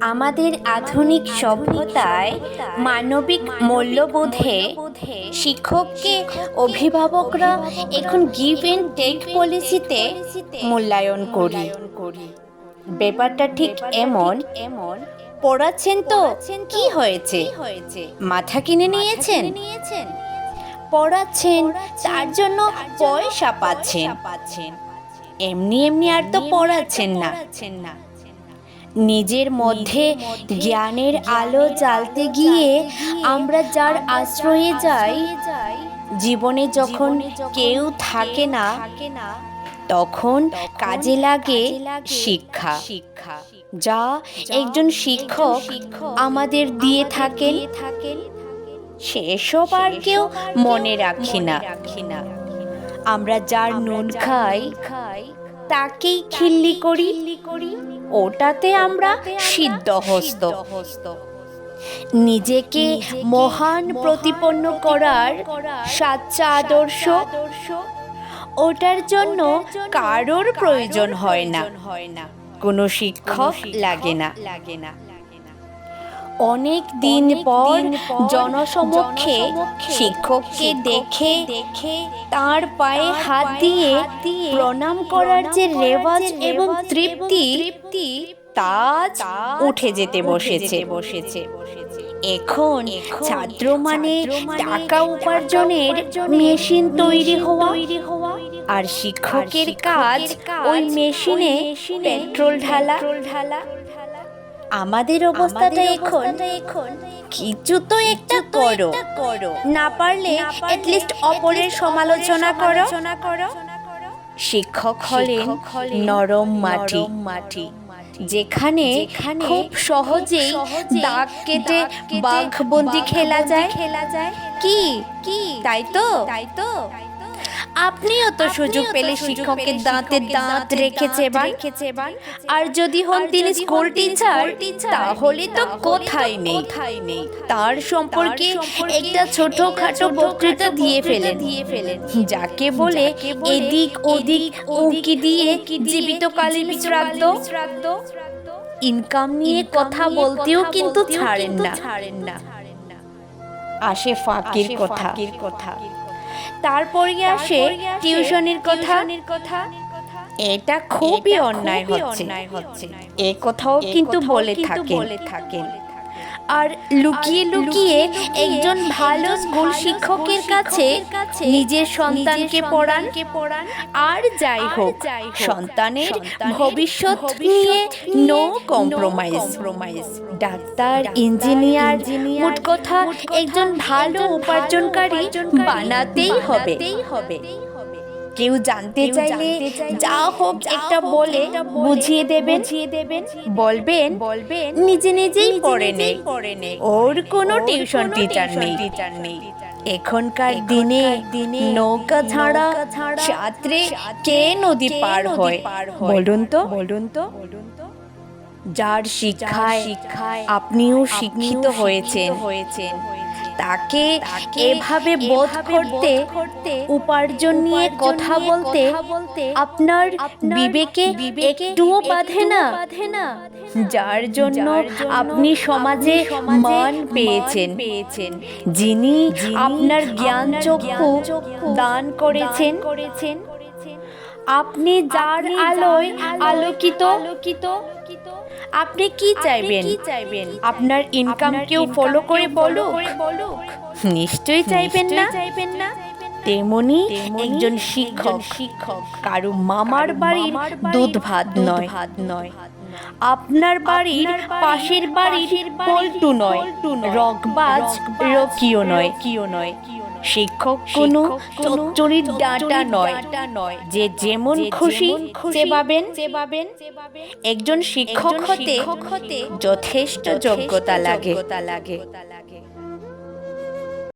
আমাদের আধুনিক সভ্যতায় মানবিক মূল্যবোধে শিক্ষককে অভিভাবকরা এখন গিভ অ্যান্ড টেক পলিসিতে মূল্যায়ন করি। ব্যাপারটা ঠিক এমন, পড়াচ্ছেন তো কি হয়েছে, মাথা কিনে নিয়েছেন, পড়াচ্ছেন তার জন্য পয়সা পাচ্ছেন, এমনি এমনি আর তো পড়াচ্ছেন না। নিজের মধ্যে জ্ঞানের আলো জ্বালতে গিয়ে আমরা যার আশ্রয়ে যাই, জীবনে যখন কেউ থাকে না তখন কাজে লাগে শিক্ষা, যা একজন শিক্ষক আমাদের দিয়ে থাকেন। সেসব আর কেউ মনে রাখি না। আমরা যার নুন খাই তাকেই খিল্লি করি, ওটাতে আমরা সিদ্ধহস্ত। নিজেকে মহান প্রতিপন্ন করার সাচ্চা আদর্শ, ওটার জন্য কারোর প্রয়োজন হয় না, কোনো শিক্ষক লাগে না। অনেক দিন পর জনসমক্ষে শিক্ষককে দেখে তার পায়ে হাত দিয়ে প্রণাম করার যে রেওয়াজ এবং তৃপ্তি, তা উঠে যেতে বসেছে। এখন ছাত্র মানে টাকা উপার্জনের মেশিন তৈরি হওয়া, আর শিক্ষকের কাজ ওই মেশিনে পেট্রোল ঢালা। আমাদের অবস্থাটা এখন কিছু তো একটা করো, না পারলে অ্যাটলিস্ট অপরের সমালোচনা করো। শিক্ষক হলেন নরম মাটি, যেখানে খুব সহজেই দাগ কেটে বাঘবন্দি খেলা যায়। কি তাই তো? আপনিও তো সুযোগ পেলে শিক্ষকের দাঁতে দাঁত রেখেছেন, আর যদি হন তিনি স্কুল টিচার, তাহলে তো কোথায় নেই। তার সম্পর্কে একটা ছোটখাটো বক্তৃতা দিয়ে ফেলেন, যাকে বলে এদিক ওদিক উঁকি দিয়ে জীবিতকালীন শ্রাদ্ধ। ইনকাম নিয়ে কথা বলতেও কিন্তু ছাড়েন না। আসে ফাঁকির কথা, তারপরে আসে টিউশনের কথা। এটা খুবই অন্যায় হচ্ছে, এ কথাও কিন্তু বলে থাকেন। আর লুকিয়ে লুকিয়ে একজন ভালো স্কুল শিক্ষকের কাছে নিজের সন্তানকে পড়ান। আর যাই হোক, সন্তানের ভবিষ্যৎ নিয়ে নো কম্প্রোমাইজ। ডাক্তার, ইঞ্জিনিয়ার, মোট কথা একজন ভালো উপার্জনকারী বানাতেই হবে। কেউ জানতে চাইলে যা হোক একটা বলে বুঝিয়ে দেবেন, বলবেন নিজেই পড়ে নেই, ওর কোনো টিউশন টিচার নেই। এখনকার দিনে নৌকা ছাড়া সাঁতরে কে নদী পার হয় বলুন তো? যার শিক্ষায় আপনিও শিক্ষিত হয়েছেন, তাকে এভাবে বোধ করতে, উপার্জন নিয়ে কথা বলতে আপনার বিবেকে একটুও বাধে না? যার জন্য আপনি সমাজে মান পেয়েছেন, যিনি আপনার জ্ঞান চক্ষু দান করেছেন, আপনি যার আলোয় আলোকিত, আপনি কি চাইবেন? আপনার ইনকাম কেউ ফলো করে বলুক? নিশ্চয়ই চাইবেন না। তেমনি একজন শিক্ষক কারো মামার বাড়ির দুধ ভাত নয়, আপনার বাড়ির পাশের বাড়ির পল্টু নয়, রগবাজ রকিও নয়। শিক্ষক কোনো চচ্চড়ির ডাঁটা নয় যে যেমন খুশি চেবাবেন। একজন শিক্ষক হতে যথেষ্ট যোগ্যতা লাগে।